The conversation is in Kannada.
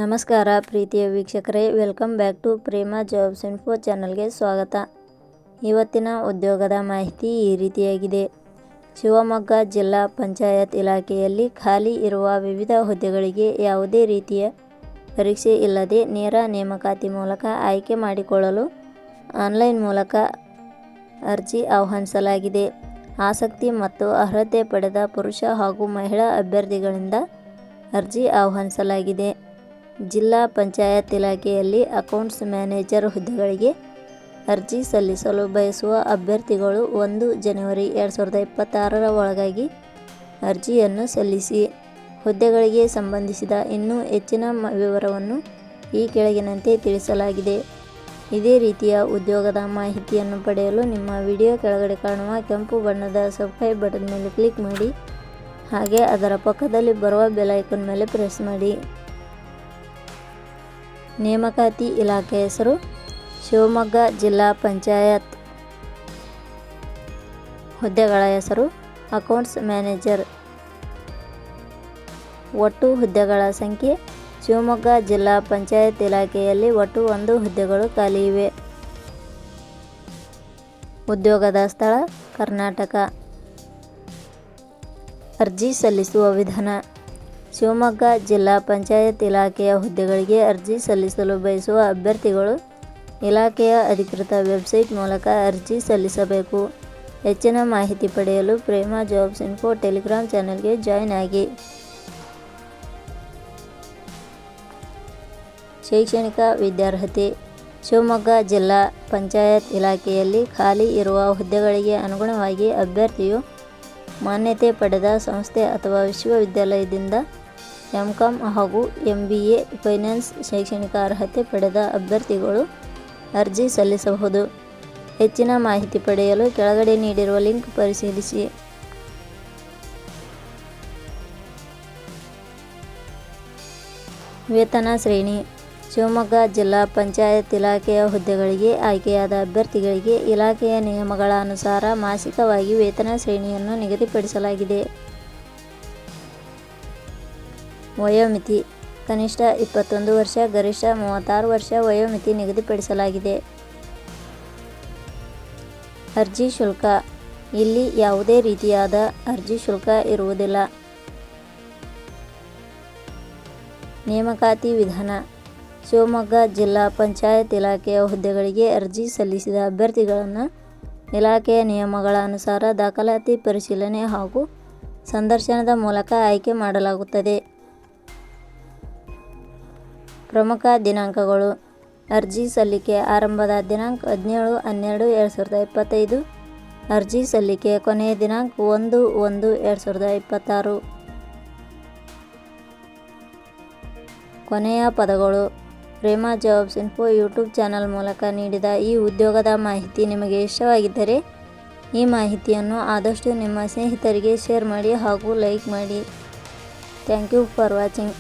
ನಮಸ್ಕಾರ ಪ್ರೀತಿಯ ವೀಕ್ಷಕರೇ, welcome back to Prema jobs info ಚಾನಲ್ಗೆ ಸ್ವಾಗತ. ಇವತ್ತಿನ ಉದ್ಯೋಗದ ಮಾಹಿತಿ ಈ ರೀತಿಯಾಗಿದೆ. ಶಿವಮೊಗ್ಗ ಜಿಲ್ಲಾ ಪಂಚಾಯತ್ ಇಲಾಖೆಯಲ್ಲಿ ಖಾಲಿ ಇರುವ ವಿವಿಧ ಹುದ್ದೆಗಳಿಗೆ ಯಾವುದೇ ರೀತಿಯ ಪರೀಕ್ಷೆ ಇಲ್ಲದೆ ನೇರ ನೇಮಕಾತಿ ಮೂಲಕ ಆಯ್ಕೆ ಮಾಡಿಕೊಳ್ಳಲು ಆನ್ಲೈನ್ ಮೂಲಕ ಅರ್ಜಿ ಆಹ್ವಾನಿಸಲಾಗಿದೆ. ಆಸಕ್ತಿ ಮತ್ತು ಅರ್ಹತೆ ಪಡೆದ ಪುರುಷ ಹಾಗೂ ಮಹಿಳಾ ಅಭ್ಯರ್ಥಿಗಳಿಂದ ಅರ್ಜಿ ಆಹ್ವಾನಿಸಲಾಗಿದೆ. ಜಿಲ್ಲಾ ಪಂಚಾಯತ್ ಇಲಾಖೆಯಲ್ಲಿ ಅಕೌಂಟ್ಸ್ ಮ್ಯಾನೇಜರ್ ಹುದ್ದೆಗಳಿಗೆ ಅರ್ಜಿ ಸಲ್ಲಿಸಲು ಬಯಸುವ ಅಭ್ಯರ್ಥಿಗಳು 1 ಜನವರಿ 2026 ಒಳಗಾಗಿ ಅರ್ಜಿಯನ್ನು ಸಲ್ಲಿಸಿ. ಹುದ್ದೆಗಳಿಗೆ ಸಂಬಂಧಿಸಿದ ಇನ್ನೂ ಹೆಚ್ಚಿನ ವಿವರವನ್ನು ಈ ಕೆಳಗಿನಂತೆ ತಿಳಿಸಲಾಗಿದೆ. ಇದೇ ರೀತಿಯ ಉದ್ಯೋಗದ ಮಾಹಿತಿಯನ್ನು ಪಡೆಯಲು ನಿಮ್ಮ ವಿಡಿಯೋ ಕೆಳಗಡೆ ಕಾಣುವ ಕೆಂಪು ಬಣ್ಣದ ಸಬ್ಸ್ಕ್ರೈಬ್ ಬಟನ್ ಮೇಲೆ ಕ್ಲಿಕ್ ಮಾಡಿ, ಹಾಗೆ ಅದರ ಪಕ್ಕದಲ್ಲಿ ಬರುವ ಬೆಲ್ ಐಕಾನ್ ಮೇಲೆ ಪ್ರೆಸ್ ಮಾಡಿ. ನೇಮಕಾತಿ ಇಲಾಖೆ ಹೆಸರು ಶಿವಮೊಗ್ಗ ಜಿಲ್ಲಾ ಪಂಚಾಯತ್. ಹುದ್ದೆಗಳ ಹೆಸರು ಅಕೌಂಟ್ಸ್ ಮ್ಯಾನೇಜರ್. ಒಟ್ಟು ಹುದ್ದೆಗಳ ಸಂಖ್ಯೆ ಶಿವಮೊಗ್ಗ ಜಿಲ್ಲಾ ಪಂಚಾಯತ್ ಇಲಾಖೆಯಲ್ಲಿ ಒಟ್ಟು 1 ಹುದ್ದೆಗಳು ಖಾಲಿ ಇವೆ. ಉದ್ಯೋಗದ ಸ್ಥಳ ಕರ್ನಾಟಕ. ಅರ್ಜಿ ಸಲ್ಲಿಸುವ ವಿಧಾನ. ಶಿವಮೊಗ್ಗ ಜಿಲ್ಲಾ ಪಂಚಾಯತ್ ಇಲಾಖೆಯ ಹುದ್ದೆಗಳಿಗೆ ಅರ್ಜಿ ಸಲ್ಲಿಸಲು ಬಯಸುವ ಅಭ್ಯರ್ಥಿಗಳು ಇಲಾಖೆಯ ಅಧಿಕೃತ ವೆಬ್ಸೈಟ್ ಮೂಲಕ ಅರ್ಜಿ ಸಲ್ಲಿಸಬೇಕು. ಹೆಚ್ಚಿನ ಮಾಹಿತಿ ಪಡೆಯಲು ಪ್ರೇಮ ಜಾಬ್ಸ್ ಇನ್ಫೋ ಟೆಲಿಗ್ರಾಮ್ ಚಾನೆಲ್ಗೆ ಜಾಯಿನ್ ಆಗಿ. ಶೈಕ್ಷಣಿಕ ವಿದ್ಯಾರ್ಹತೆ. ಶಿವಮೊಗ್ಗ ಜಿಲ್ಲಾ ಪಂಚಾಯತ್ ಇಲಾಖೆಯಲ್ಲಿ ಖಾಲಿ ಇರುವ ಹುದ್ದೆಗಳಿಗೆ ಅನುಗುಣವಾಗಿ ಅಭ್ಯರ್ಥಿಯು ಮಾನ್ಯತೆ ಪಡೆದ ಸಂಸ್ಥೆ ಅಥವಾ ವಿಶ್ವವಿದ್ಯಾಲಯದಿಂದ ಎಂ.ಕಾಂ ಹಾಗೂ ಎಂ.ಬಿ.ಎ ಫೈನಾನ್ಸ್ ಶೈಕ್ಷಣಿಕ ಅರ್ಹತೆ ಪಡೆದ ಅಭ್ಯರ್ಥಿಗಳು ಅರ್ಜಿ ಸಲ್ಲಿಸಬಹುದು. ಹೆಚ್ಚಿನ ಮಾಹಿತಿ ಪಡೆಯಲು ಕೆಳಗಡೆ ನೀಡಿರುವ ಲಿಂಕ್ ಪರಿಶೀಲಿಸಿ. ವೇತನ ಶ್ರೇಣಿ. ಶಿವಮೊಗ್ಗ ಜಿಲ್ಲಾ ಪಂಚಾಯತ್ ಇಲಾಖೆಯ ಹುದ್ದೆಗಳಿಗೆ ಆಯ್ಕೆಯಾದ ಅಭ್ಯರ್ಥಿಗಳಿಗೆ ಇಲಾಖೆಯ ನಿಯಮಗಳ ಅನುಸಾರ ಮಾಸಿಕವಾಗಿ ವೇತನ ಶ್ರೇಣಿಯನ್ನು ನಿಗದಿಪಡಿಸಲಾಗಿದೆ. ವಯೋಮಿತಿ. ಕನಿಷ್ಠ 21 ವರ್ಷ, ಗರಿಷ್ಠ 36 ವರ್ಷ ವಯೋಮಿತಿ ನಿಗದಿಪಡಿಸಲಾಗಿದೆ. ಅರ್ಜಿ ಶುಲ್ಕ. ಇಲ್ಲಿ ಯಾವುದೇ ರೀತಿಯಾದ ಅರ್ಜಿ ಶುಲ್ಕ ಇರುವುದಿಲ್ಲ. ನೇಮಕಾತಿ ವಿಧಾನ. ಶಿವಮೊಗ್ಗ ಜಿಲ್ಲಾ ಪಂಚಾಯತ್ ಇಲಾಖೆಯ ಹುದ್ದೆಗಳಿಗೆ ಅರ್ಜಿ ಸಲ್ಲಿಸಿದ ಅಭ್ಯರ್ಥಿಗಳನ್ನು ಇಲಾಖೆಯ ನಿಯಮಗಳ ಅನುಸಾರ ದಾಖಲಾತಿ ಪರಿಶೀಲನೆ ಹಾಗೂ ಸಂದರ್ಶನದ ಮೂಲಕ ಆಯ್ಕೆ ಮಾಡಲಾಗುತ್ತದೆ. ಪ್ರಮುಖ ದಿನಾಂಕಗಳು. ಅರ್ಜಿ ಸಲ್ಲಿಕೆ ಆರಂಭದ ದಿನಾಂಕ 17/12/2025. ಅರ್ಜಿ ಸಲ್ಲಿಕೆ ಕೊನೆಯ ದಿನಾಂಕ 1/1/2026. ಕೊನೆಯ ಪದಗಳು. ಪ್ರೇಮ ಜಾಬ್ಸ್ ಇನ್ಫೋ ಯೂಟ್ಯೂಬ್ ಚಾನಲ್ ಮೂಲಕ ನೀಡಿದ ಈ ಉದ್ಯೋಗದ ಮಾಹಿತಿ ನಿಮಗೆ ಇಷ್ಟವಾಗಿದ್ದರೆ ಈ ಮಾಹಿತಿಯನ್ನು ಆದಷ್ಟು ನಿಮ್ಮ ಸ್ನೇಹಿತರಿಗೆ ಶೇರ್ ಮಾಡಿ ಹಾಗೂ ಲೈಕ್ ಮಾಡಿ. Thank you for watching.